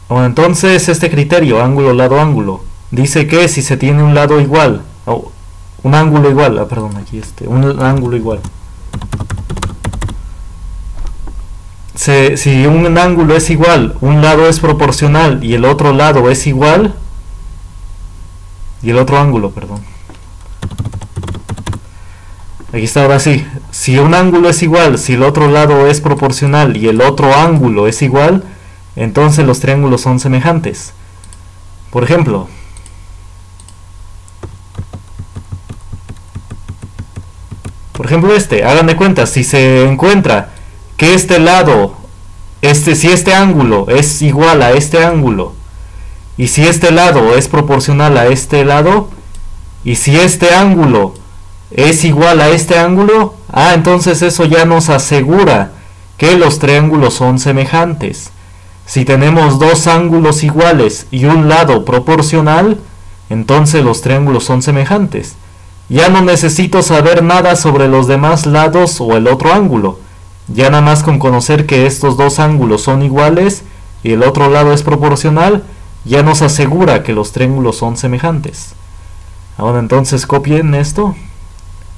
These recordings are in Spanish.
Bueno, entonces este criterio, ángulo, lado, ángulo, dice que si se tiene un lado igual, o un ángulo igual, perdón, aquí un ángulo igual. Si un ángulo es igual, un lado es proporcional y el otro lado es igual, y el otro ángulo, perdón. Aquí está, ahora sí. Si un ángulo es igual, si el otro lado es proporcional y el otro ángulo es igual, entonces los triángulos son semejantes. Por ejemplo, hagan de cuenta, si se encuentra que este lado, si este ángulo es igual a este ángulo, y si este lado es proporcional a este lado, y si este ángulo es igual a este ángulo, entonces eso ya nos asegura que los triángulos son semejantes. Si tenemos dos ángulos iguales y un lado proporcional, entonces los triángulos son semejantes. Ya no necesito saber nada sobre los demás lados o el otro ángulo. Ya nada más con conocer que estos dos ángulos son iguales y el otro lado es proporcional, ya nos asegura que los triángulos son semejantes. Ahora entonces copien esto,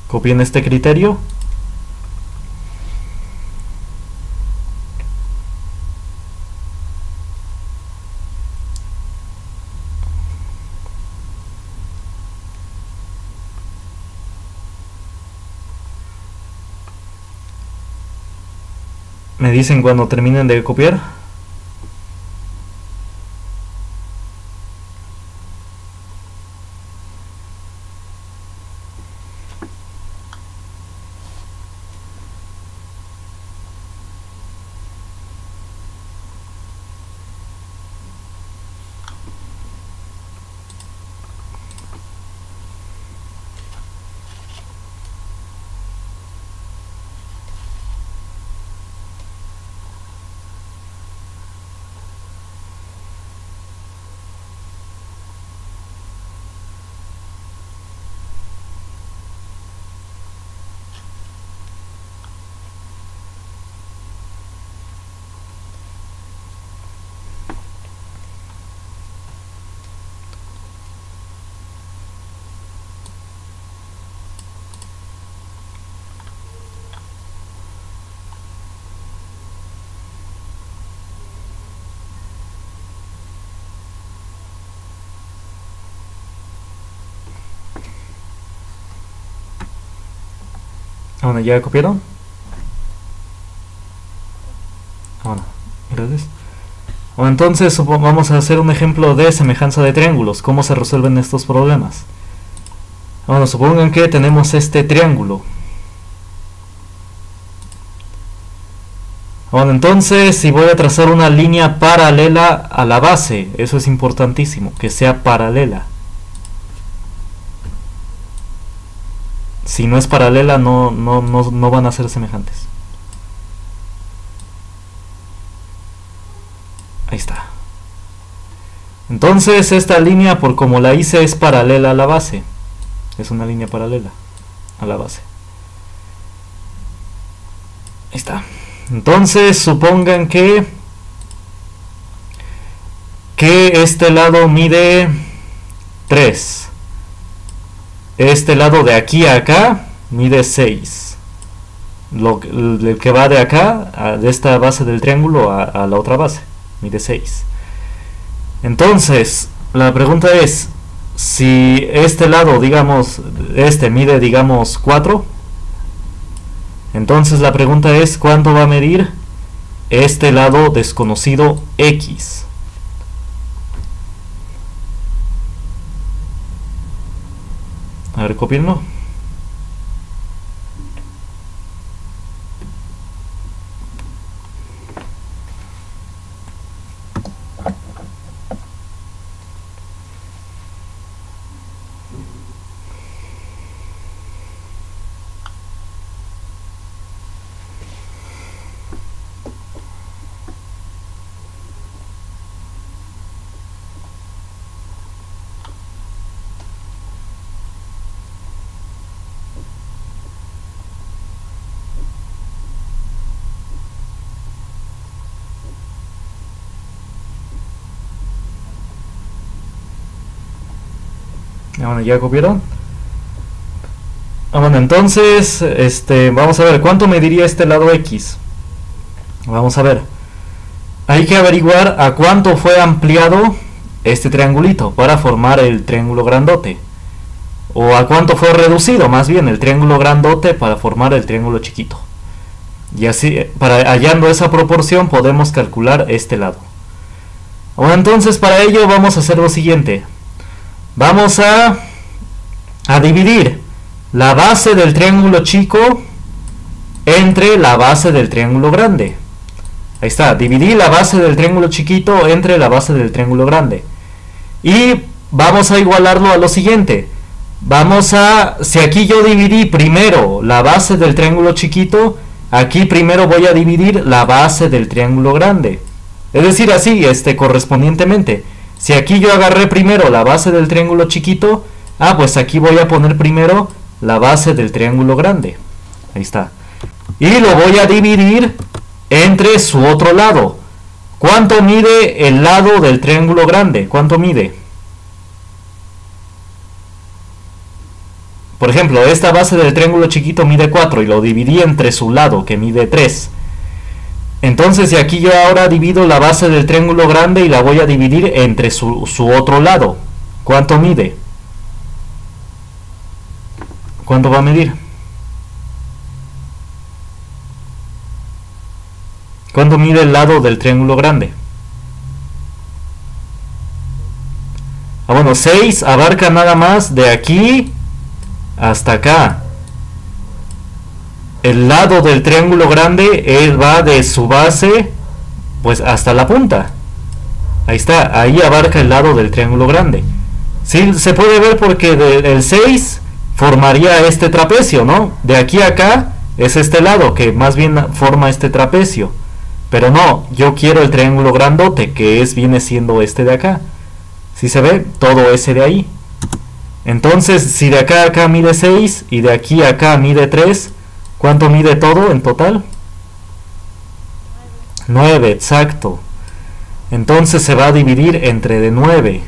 copien este criterio. Me dicen cuando terminen de copiar. Bueno, ¿ya copiaron? Bueno, gracias. Bueno, entonces vamos a hacer un ejemplo de semejanza de triángulos. ¿Cómo se resuelven estos problemas? Bueno, supongan que tenemos este triángulo. Bueno, entonces si voy a trazar una línea paralela a la base, eso es importantísimo, que sea paralela. Si no es paralela, no van a ser semejantes. Ahí está. Entonces esta línea, por como la hice, es paralela a la base. Es una línea paralela a la base. Ahí está. Entonces supongan que este lado mide 3. Este lado de aquí a acá mide 6. El que va de acá, de esta base del triángulo a la otra base, mide 6. Entonces, la pregunta es, si este lado, digamos, mide, digamos, 4, entonces la pregunta es, ¿cuánto va a medir este lado desconocido X? A ver, copienlo. Bueno, ¿ya copiaron? Bueno, entonces, vamos a ver, ¿cuánto mediría este lado X? Vamos a ver. Hay que averiguar a cuánto fue ampliado este triangulito para formar el triángulo grandote. O a cuánto fue reducido, más bien, el triángulo grandote para formar el triángulo chiquito. Y así, hallando esa proporción, podemos calcular este lado. Bueno, entonces para ello vamos a hacer lo siguiente. Vamos a dividir la base del triángulo chico entre la base del triángulo grande. Ahí está, dividir la base del triángulo chiquito entre la base del triángulo grande. Y vamos a igualarlo a lo siguiente. Si aquí yo dividí primero la base del triángulo chiquito, aquí primero voy a dividir la base del triángulo grande. Es decir, así, correspondientemente. Si aquí yo agarré primero la base del triángulo chiquito, pues aquí voy a poner primero la base del triángulo grande. Ahí está. Y lo voy a dividir entre su otro lado. ¿Cuánto mide el lado del triángulo grande? ¿Cuánto mide? Por ejemplo, esta base del triángulo chiquito mide 4 y lo dividí entre su lado, que mide 3. Entonces, si aquí yo ahora divido la base del triángulo grande y la voy a dividir entre su otro lado, ¿cuánto mide? ¿Cuánto va a medir? ¿Cuánto mide el lado del triángulo grande? Bueno, 6 abarca nada más de aquí hasta acá. El lado del triángulo grande va de su base pues hasta la punta. Ahí está, ahí abarca el lado del triángulo grande. Sí, se puede ver porque el 6 formaría este trapecio, ¿no? De aquí a acá es este lado que más bien forma este trapecio. Pero no, yo quiero el triángulo grandote, que viene siendo este de acá. ¿Sí se ve? Todo ese de ahí. Entonces, si de acá a acá mide 6 y de aquí a acá mide 3, ¿cuánto mide todo en total? 9, exacto. Entonces se va a dividir entre de 9.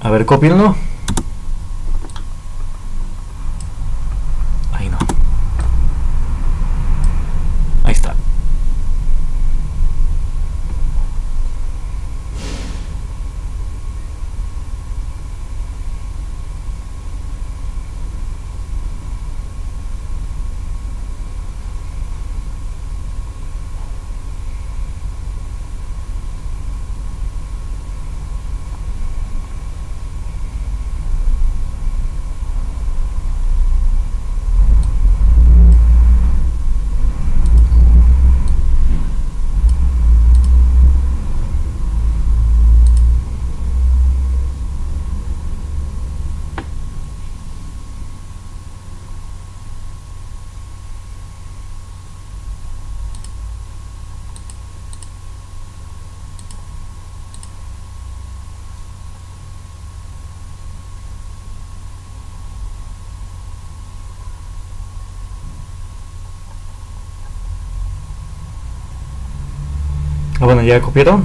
A ver, cópienlo. Ahí no. Ahí está. Bueno, ¿ya copiaron?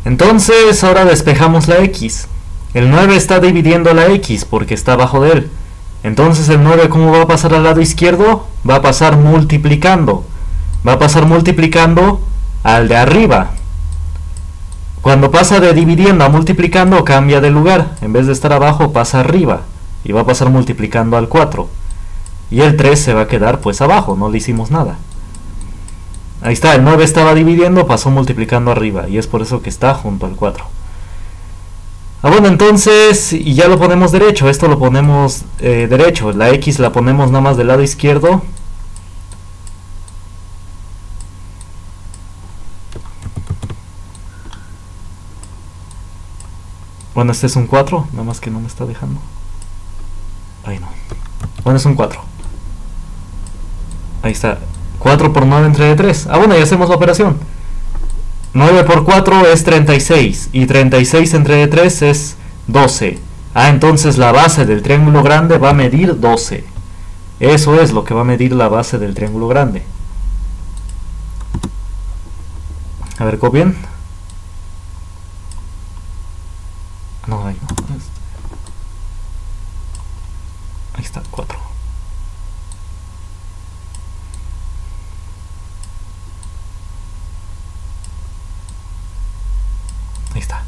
Entonces, ahora despejamos la X. El 9 está dividiendo la X porque está abajo de él. Entonces, el 9, ¿cómo va a pasar al lado izquierdo? Va a pasar multiplicando. Va a pasar multiplicando al de arriba. Cuando pasa de dividiendo a multiplicando, cambia de lugar. En vez de estar abajo, pasa arriba. Y va a pasar multiplicando al 4. Y el 3 se va a quedar pues abajo, no le hicimos nada. Ahí está, el 9 estaba dividiendo, pasó multiplicando arriba. Y es por eso que está junto al 4. Bueno, entonces, y ya lo ponemos derecho. Esto lo ponemos derecho. La X la ponemos nada más del lado izquierdo. Bueno, este es un 4, nada más que no me está dejando. Ahí no. Bueno, es un 4. Ahí está. 4 por 9 entre 3. Bueno, ya hacemos la operación. 9 por 4 es 36. Y 36 entre 3 es 12. Entonces la base del triángulo grande va a medir 12. Eso es lo que va a medir la base del triángulo grande. A ver, copien. está.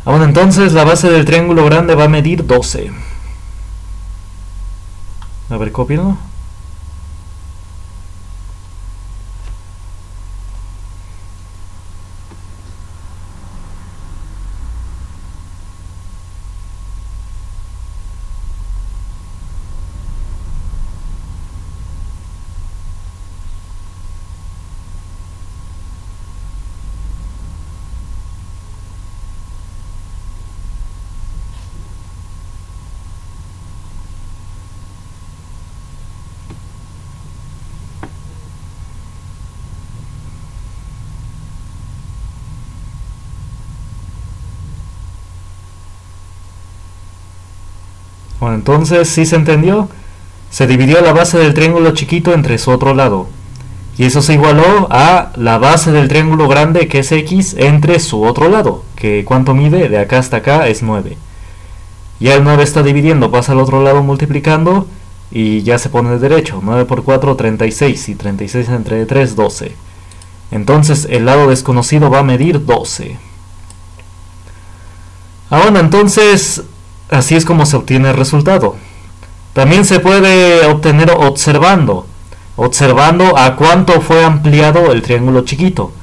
Bueno, entonces la base del triángulo grande va a medir 12. A ver, cópialo. Bueno, entonces, ¿sí se entendió? Se dividió la base del triángulo chiquito entre su otro lado. Y eso se igualó a la base del triángulo grande, que es x, entre su otro lado. Que ¿cuánto mide? De acá hasta acá es 9. Ya el 9 está dividiendo, pasa al otro lado multiplicando y ya se pone de derecho. 9 por 4, 36. Y 36 entre 3, 12. Entonces el lado desconocido va a medir 12. Ahora entonces, así es como se obtiene el resultado. También se puede obtener observando a cuánto fue ampliado el triángulo chiquito.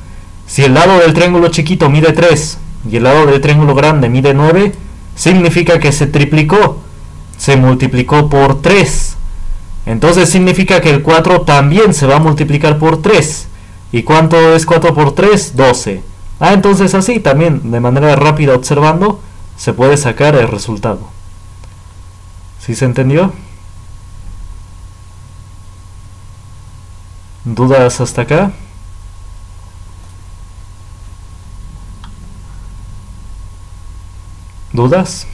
Si el lado del triángulo chiquito mide 3 y el lado del triángulo grande mide 9, significa que se triplicó, se multiplicó por 3. Entonces significa que el 4 también se va a multiplicar por 3. ¿Y cuánto es 4 por 3? 12. Entonces así también, de manera rápida observando, se puede sacar el resultado. ¿Sí se entendió? ¿Dudas hasta acá? ¿Dudas?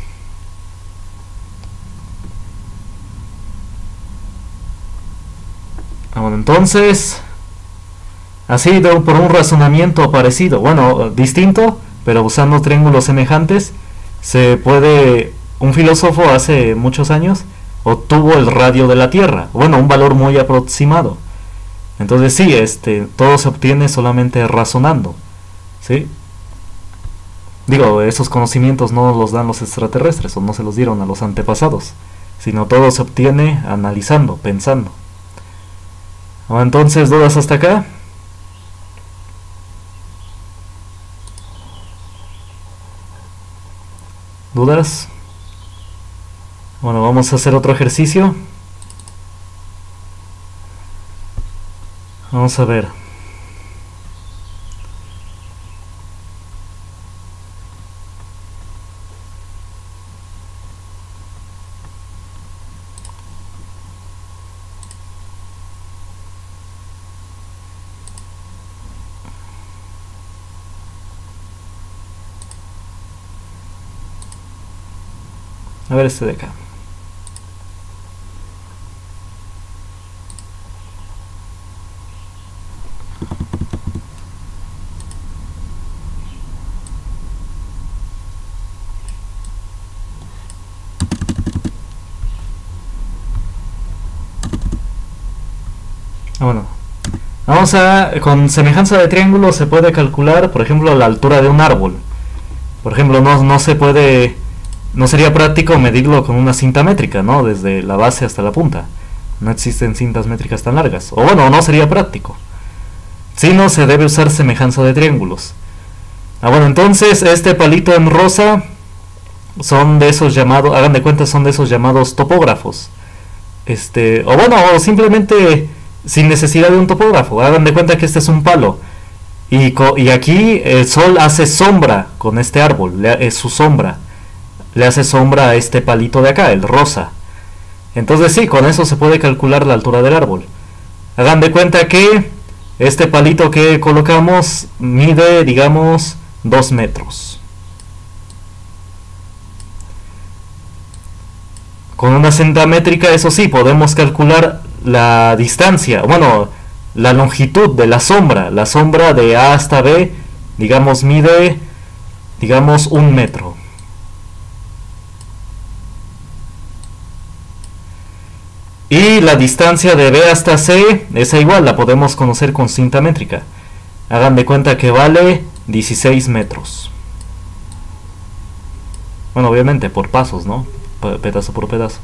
Bueno, entonces, así por un razonamiento parecido, bueno, distinto, pero usando triángulos semejantes, se puede, un filósofo hace muchos años obtuvo el radio de la Tierra, bueno, un valor muy aproximado. Entonces sí, todo se obtiene solamente razonando, ¿sí? Digo, esos conocimientos no los dan los extraterrestres, o no se los dieron a los antepasados, sino todo se obtiene analizando, pensando. Entonces, ¿dudas hasta acá? ¿Dudas? Bueno, vamos a hacer otro ejercicio. Vamos a ver. A ver este de acá. Bueno, con semejanza de triángulo se puede calcular, por ejemplo, la altura de un árbol. Por ejemplo, no se puede, no sería práctico medirlo con una cinta métrica, ¿no? Desde la base hasta la punta. No existen cintas métricas tan largas. O bueno, no sería práctico. Sino se debe usar semejanza de triángulos. Bueno, entonces este palito en rosa son de esos llamados, hagan de cuenta, son de esos llamados topógrafos. O bueno, o simplemente sin necesidad de un topógrafo. Hagan de cuenta que este es un palo. Y aquí el sol hace sombra con este árbol, es su sombra. Le hace sombra a este palito de acá, el rosa. Entonces sí, con eso se puede calcular la altura del árbol. Hagan de cuenta que este palito que colocamos mide, digamos, 2 metros. Con una cinta métrica, eso sí, podemos calcular la distancia, bueno, la longitud de la sombra. La sombra de A hasta B, digamos, mide, digamos, 1 metro. Y la distancia de B hasta C, esa igual, la podemos conocer con cinta métrica. Hagan de cuenta que vale 16 metros. Bueno, obviamente por pasos, ¿no? Pedazo por pedazo.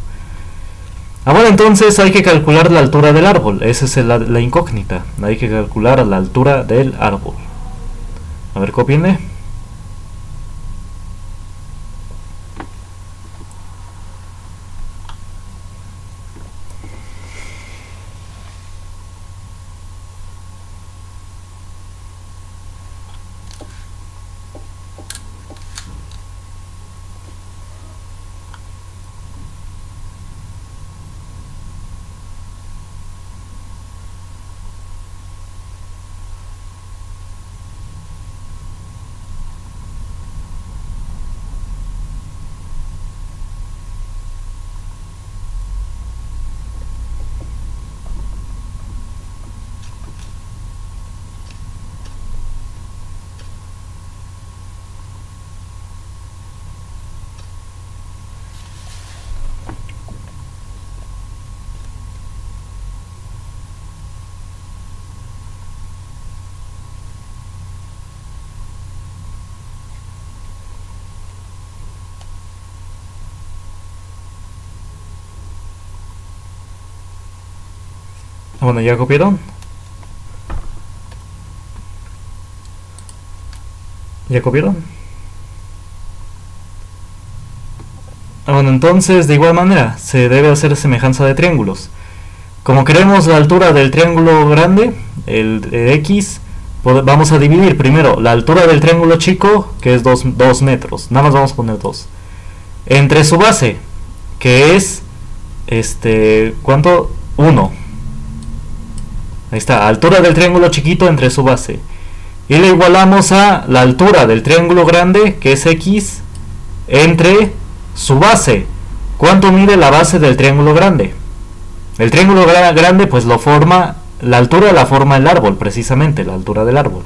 Ahora entonces hay que calcular la altura del árbol. Esa es la incógnita. Hay que calcular la altura del árbol. A ver, cópienle. Bueno, ¿ya copiaron? ¿Ya copiaron? Bueno, entonces de igual manera se debe hacer semejanza de triángulos. Como queremos la altura del triángulo grande, el X, vamos a dividir primero la altura del triángulo chico, que es 2 metros, nada más vamos a poner 2, entre su base, que es, ¿cuánto? 1. Ahí está, altura del triángulo chiquito entre su base. Y le igualamos a la altura del triángulo grande, que es X, entre su base. ¿Cuánto mide la base del triángulo grande? El triángulo grande pues lo forma, la altura la forma el árbol, precisamente, la altura del árbol.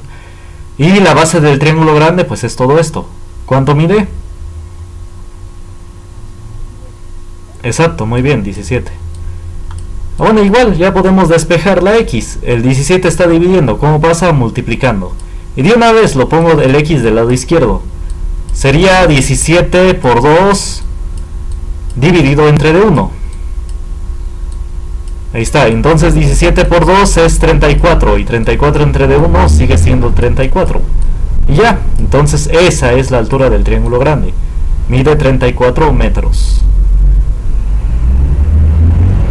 Y la base del triángulo grande pues es todo esto. ¿Cuánto mide? Exacto, muy bien, 17. Bueno, igual ya podemos despejar la X. El 17 está dividiendo. ¿Cómo pasa? Multiplicando. Y de una vez lo pongo el X del lado izquierdo. Sería 17 por 2 dividido entre de 1. Ahí está. Entonces 17 por 2 es 34. Y 34 entre de 1 sigue siendo 34. Y ya. Entonces esa es la altura del triángulo grande. Mide 34 metros.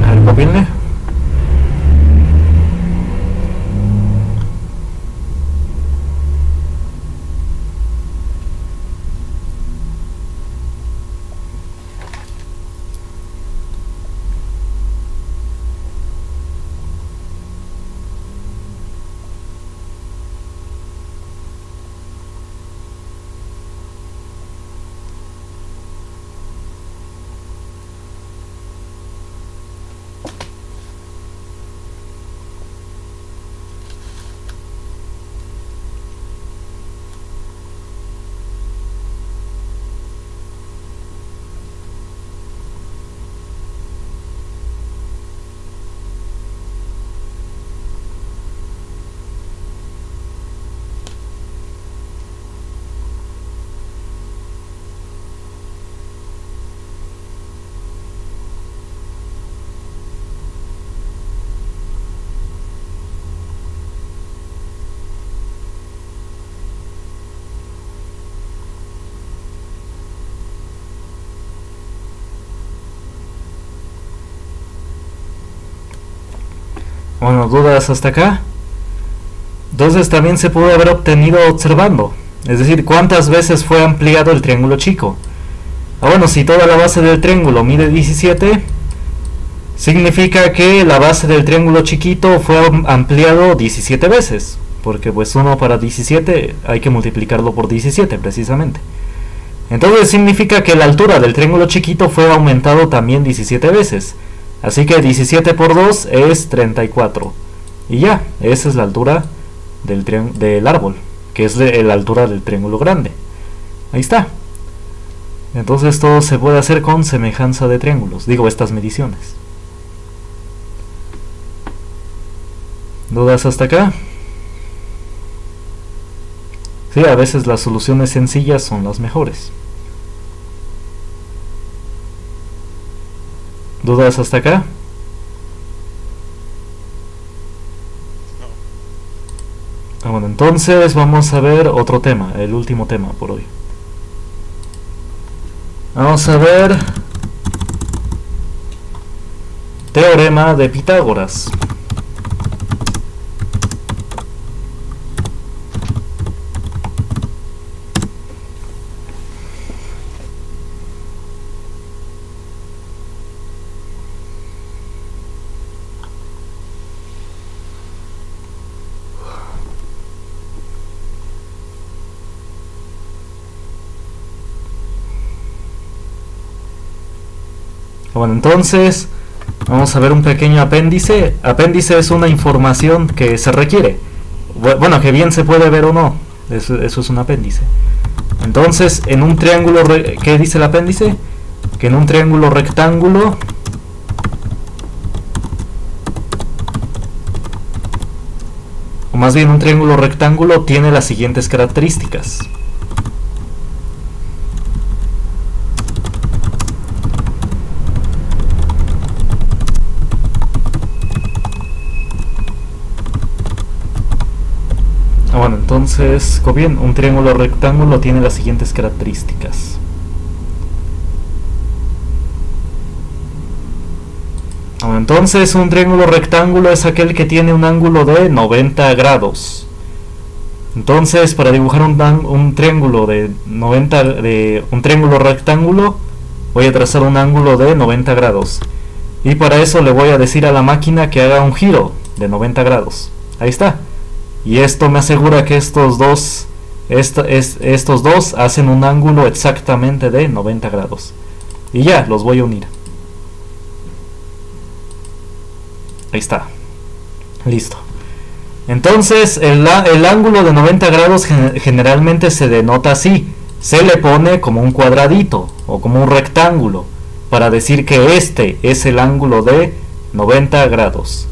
A ver, cópienle. Bueno, ¿dudas hasta acá? Entonces también se pudo haber obtenido observando. Es decir, ¿cuántas veces fue ampliado el triángulo chico? Bueno, si toda la base del triángulo mide 17, significa que la base del triángulo chiquito fue ampliado 17 veces. Porque pues 1 para 17 hay que multiplicarlo por 17 precisamente. Entonces significa que la altura del triángulo chiquito fue aumentado también 17 veces. Así que 17 por 2 es 34. Y ya, esa es la altura del árbol, que es la altura del triángulo grande. Ahí está. Entonces todo se puede hacer con semejanza de triángulos. Digo, estas mediciones. ¿Dudas hasta acá? Sí, a veces las soluciones sencillas son las mejores. ¿Dudas hasta acá? Bueno, entonces vamos a ver otro tema, el último tema por hoy. Vamos a ver teorema de Pitágoras. Bueno, entonces vamos a ver un pequeño apéndice. Apéndice es una información que se requiere. Bueno, que bien se puede ver o no. Eso es un apéndice. Entonces, en un triángulo, ¿qué dice el apéndice? Que en un triángulo rectángulo o más bien un triángulo rectángulo tiene las siguientes características. Bueno, entonces, bien, un triángulo rectángulo tiene las siguientes características. Bueno, entonces, un triángulo rectángulo es aquel que tiene un ángulo de 90 grados. Entonces, para dibujar un triángulo de 90 un triángulo rectángulo, voy a trazar un ángulo de 90 grados. Y para eso le voy a decir a la máquina que haga un giro de 90 grados. Ahí está. Y esto me asegura que estos dos hacen un ángulo exactamente de 90 grados. Y ya, los voy a unir. Ahí está. Listo. Entonces, el ángulo de 90 grados generalmente se denota así. Se le pone como un cuadradito o como un rectángulo para decir que este es el ángulo de 90 grados.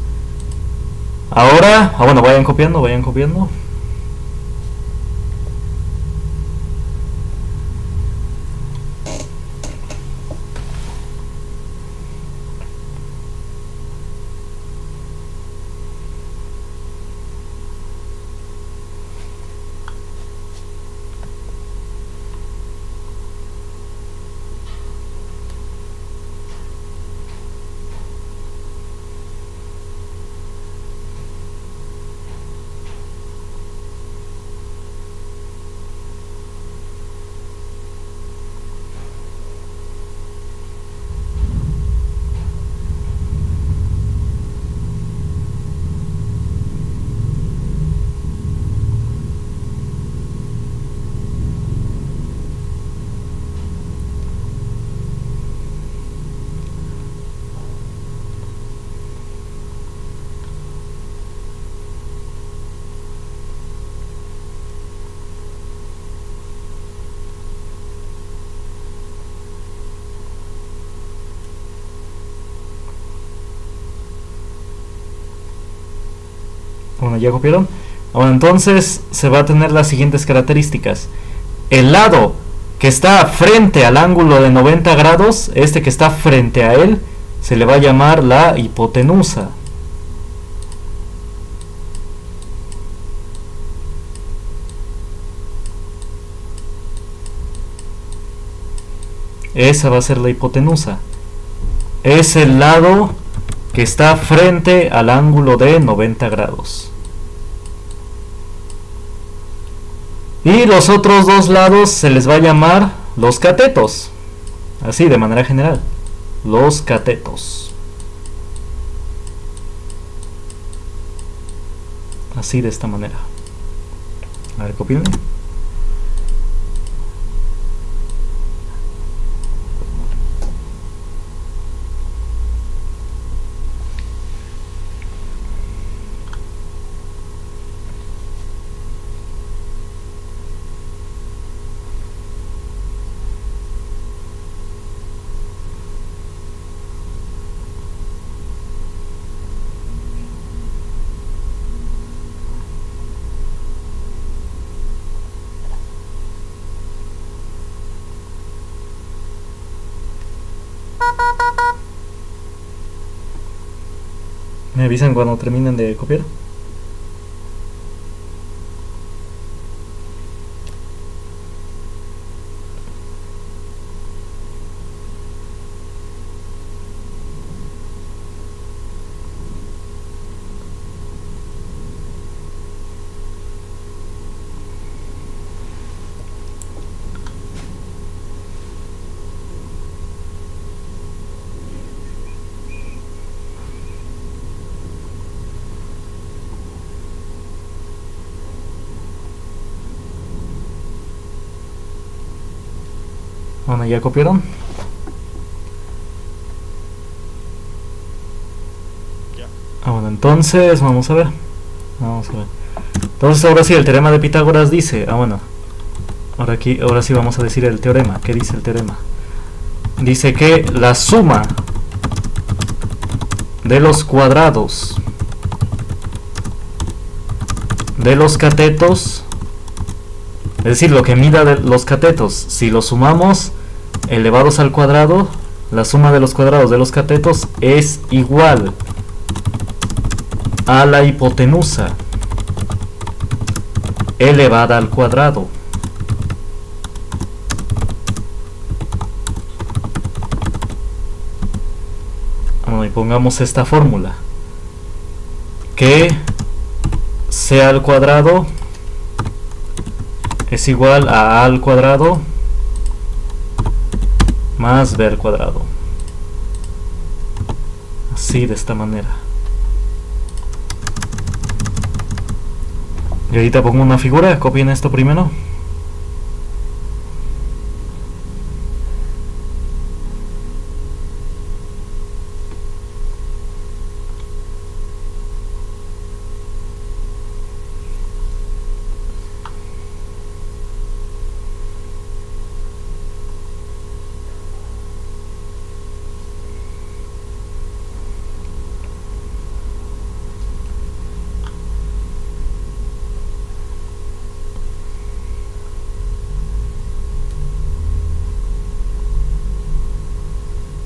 Ahora, bueno, vayan copiando. Bueno, ¿ya copiaron? Bueno, entonces se va a tener las siguientes características. El lado que está frente al ángulo de 90 grados, este que está frente a él, se le va a llamar la hipotenusa. Esa va a ser la hipotenusa. Es el lado que está frente al ángulo de 90 grados. Y los otros dos lados se les va a llamar los catetos. Así, de manera general. Los catetos. Así, de esta manera. A ver, copíenme. avisan cuando terminen de copiar. Bueno, ¿ya copiaron? Ya. Bueno, entonces vamos a ver. Entonces ahora sí, el teorema de Pitágoras dice, bueno, ahora sí vamos a decir el teorema. ¿Qué dice el teorema? Dice que la suma de los cuadrados de los catetos, es decir, lo que mida de los catetos, si lo sumamos elevados al cuadrado, la suma de los cuadrados de los catetos es igual a la hipotenusa elevada al cuadrado. Bueno, y pongamos esta fórmula, que c al cuadrado es igual a al cuadrado más b al cuadrado. Así, de esta manera. Y ahorita pongo una figura, copien esto primero.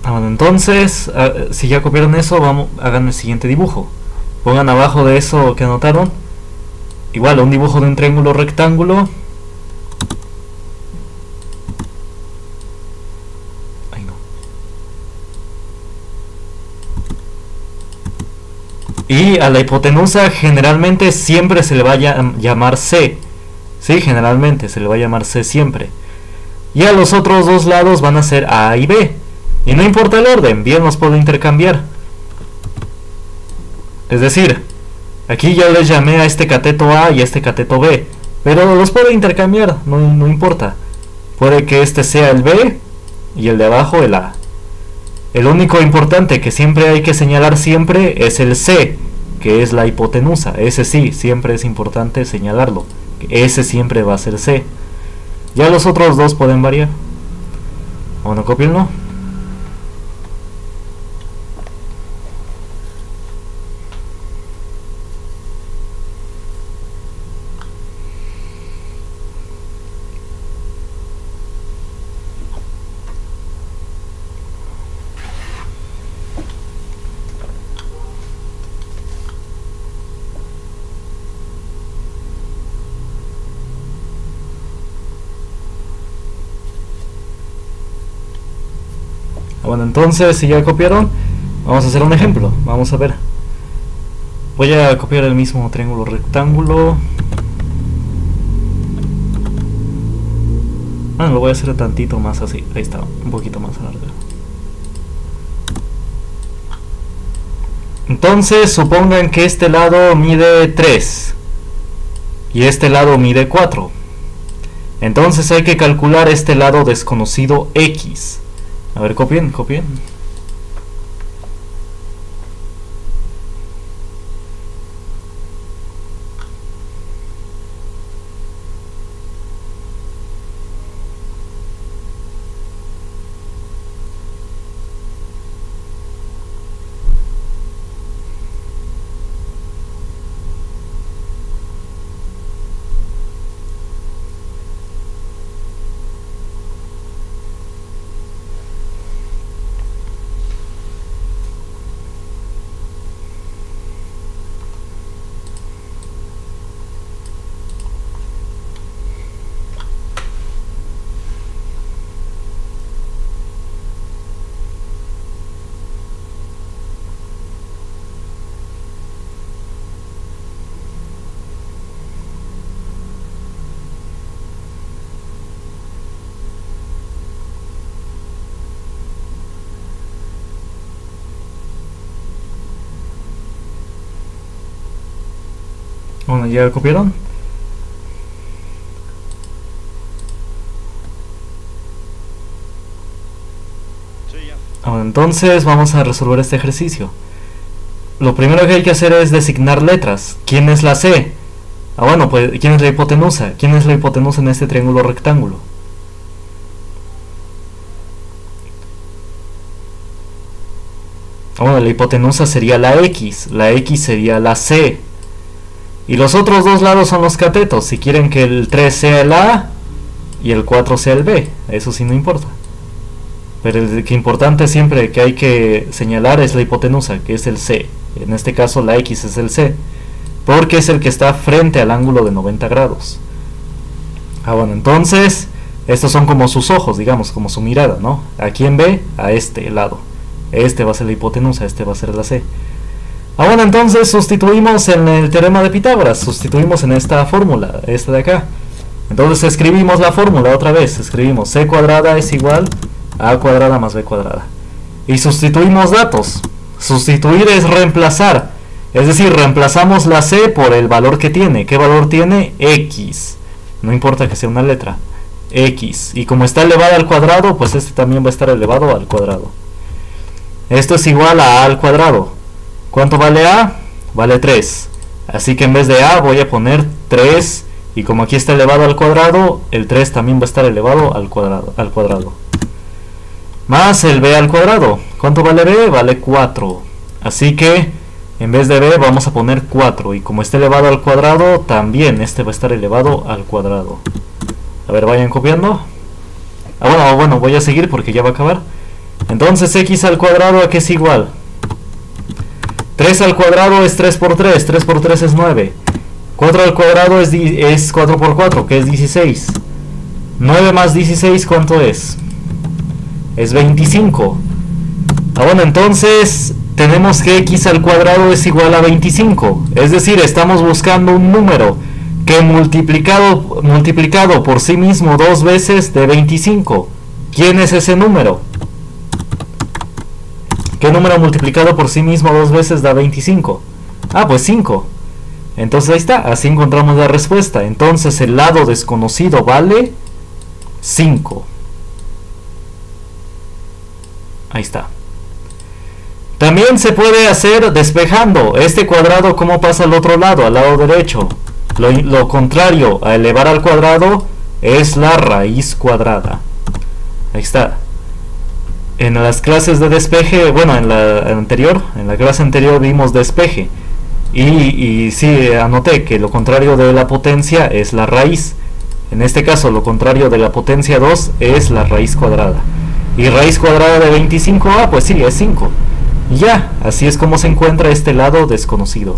Bueno, entonces, si ya copiaron eso, hagan el siguiente dibujo. Pongan abajo de eso que anotaron, igual, un dibujo de un triángulo rectángulo. Ay, no. Y a la hipotenusa generalmente siempre se le va a llamar C. Sí, generalmente se le va a llamar C siempre. Y a los otros dos lados van a ser A y B. Y no importa el orden, bien los puedo intercambiar. Es decir, aquí ya les llamé a este cateto A y a este cateto B, pero los puedo intercambiar, no importa. Puede que este sea el B y el de abajo el A. El único importante que siempre hay que señalar siempre es el C, que es la hipotenusa. Ese sí, siempre es importante señalarlo. Ese siempre va a ser C. Ya los otros dos pueden variar. Bueno, copienlo. Bueno, entonces, si ya copiaron, vamos a hacer un ejemplo. Vamos a ver. Voy a copiar el mismo triángulo rectángulo. Lo voy a hacer tantito más así. Ahí está, un poquito más largo. Entonces, supongan que este lado mide 3 y este lado mide 4. Entonces hay que calcular este lado desconocido X. A ver, copien. Bueno, ¿ya copiaron? Sí, ya. Bueno, entonces vamos a resolver este ejercicio. Lo primero que hay que hacer es designar letras. ¿Quién es la C? Bueno, pues ¿quién es la hipotenusa? ¿Quién es la hipotenusa en este triángulo rectángulo? Bueno, la hipotenusa sería la X sería la C. Y los otros dos lados son los catetos. Si quieren que el 3 sea el A y el 4 sea el B, eso sí no importa. Pero el que importante siempre que hay que señalar es la hipotenusa, que es el C. En este caso la X es el C, porque es el que está frente al ángulo de 90 grados. Bueno, entonces estos son como sus ojos, digamos, como su mirada, ¿no? ¿A quién ve? A este lado. Este va a ser la hipotenusa, este va a ser la C. Bueno, entonces sustituimos en el teorema de Pitágoras, sustituimos en esta fórmula, esta de acá. Entonces escribimos la fórmula otra vez, escribimos C cuadrada es igual a A cuadrada más B cuadrada. Y sustituimos datos. Sustituir es reemplazar, es decir, reemplazamos la C por el valor que tiene. ¿Qué valor tiene? X. No importa que sea una letra. X. Y como está elevada al cuadrado, pues este también va a estar elevado al cuadrado. Esto es igual a A al cuadrado. ¿Cuánto vale A? Vale 3. Así que en vez de A voy a poner 3. Y como aquí está elevado al cuadrado, el 3 también va a estar elevado al cuadrado. Más el B al cuadrado. ¿Cuánto vale B? Vale 4. Así que en vez de B vamos a poner 4. Y como está elevado al cuadrado, también este va a estar elevado al cuadrado. A ver, vayan copiando. Bueno, voy a seguir porque ya va a acabar. Entonces X al cuadrado, ¿a qué es igual? 3 al cuadrado es 3 por 3. 3 por 3 es 9. 4 al cuadrado es 4 por 4, que es 16. 9 más 16, ¿cuánto es? Es 25. Bueno, entonces tenemos que X al cuadrado es igual a 25. Es decir, estamos buscando un número que multiplicado por sí mismo dos veces de 25. ¿Quién es ese número? ¿Qué número multiplicado por sí mismo dos veces da 25? Pues 5. Entonces ahí está, así encontramos la respuesta. Entonces el lado desconocido vale 5. Ahí está. También se puede hacer despejando. Este cuadrado, ¿cómo pasa al otro lado? Al lado derecho. Lo contrario a elevar al cuadrado es la raíz cuadrada. Ahí está. En las clases de despeje, bueno, en la clase anterior vimos despeje. Y sí, anoté que lo contrario de la potencia es la raíz. En este caso, lo contrario de la potencia 2 es la raíz cuadrada. Y raíz cuadrada de 25, pues sí, es 5. Y ya, así es como se encuentra este lado desconocido.